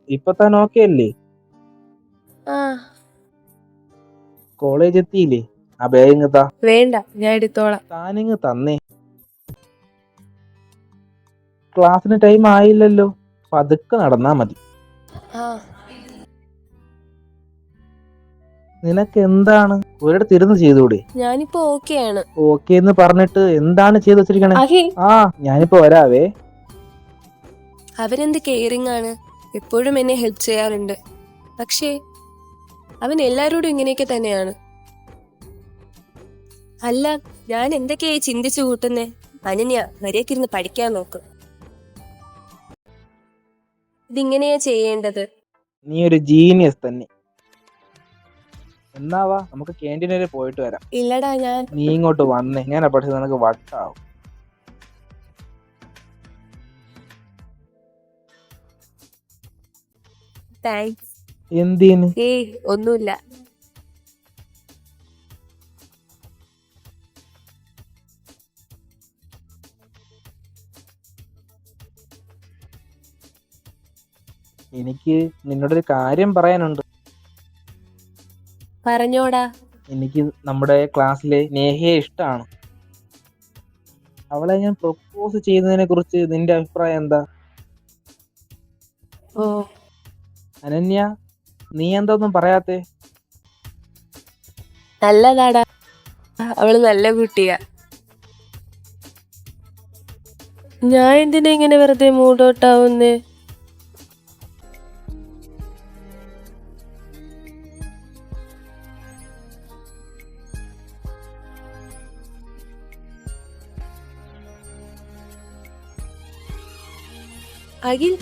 ഇപ്പൊ താൻ ഓക്കെ അല്ലേ? ആ കോളേജ് എത്തിയില്ലേ? ആ ബാഗ് താ. വേണ്ട, ഞാൻ എടുത്തോളാം. താനിങ് തന്നേ. ക്ലാസ്സിന് ടൈം ആയില്ലല്ലോ, പതുക്കെ നടന്നാ മതി. ആ നിനക്ക് എന്താണ്? ഒരിടത്ത് ഇരുന്ന് ചെയ്തൂടെ? ഞാനിപ്പോ ഓക്കെയാണ്. ഓക്കെ എന്ന് പറഞ്ഞിട്ട് എന്താണ് ചെയ്തു വെച്ചിരിക്കണേ? അഖിൽ, ആ ഞാനിപ്പോ വരാവേ. അവനെന്ത് കെയറിങ് ആണ്, എപ്പോഴും എന്നെ ഹെൽപ്പ് ചെയ്യാറുണ്ട്. പക്ഷേ അവൻ എല്ലാരോടും ഇങ്ങനെയൊക്കെ തന്നെയാണ്. അല്ല, ഞാൻ എന്തൊക്കെയായി ചിന്തിച്ചു കൂട്ടുന്നേ? അനന്യ, മര്യാദക്കിരുന്ന് പഠിക്കാൻ നോക്ക്. ഇതിങ്ങനെയാ ചെയ്യേണ്ടത്. നീ ഒരു ജീനിയസ് തന്നെ. എന്നാവാ നമുക്ക് ക്യാൻറ്റീൻ വരെ പോയിട്ട് വരാം. ഇല്ലടാ, നീ ഇങ്ങോട്ട് വന്നേ, ഞാൻ പഠിച്ചത് നിനക്ക് വട്ടാവും. താങ്ക്സ്. എന്തിന്? ഏയ് ഒന്നുമില്ല. എനിക്ക് നിന്നോടൊരു കാര്യം പറയാനുണ്ട്. പറഞ്ഞോടാ. എനിക്ക് നമ്മുടെ ക്ലാസ്സിലെ നേഹയെ ഇഷ്ടമാണ്. അവളെ ഞാൻ പ്രൊപ്പോസ് ചെയ്യുന്നതിനെ കുറിച്ച് നിന്റെ അഭിപ്രായം എന്താ? ഓ, അനന്യ, നീ എന്താ ഒന്നും പറയാത്തെ? നല്ലതാടാ, അവള് നല്ല കുട്ടിയാ. ഞാൻ എന്തിനാ ഇങ്ങനെ വെറുതെ മൂഡൗട്ടാവുന്നേ? അഖിൽ,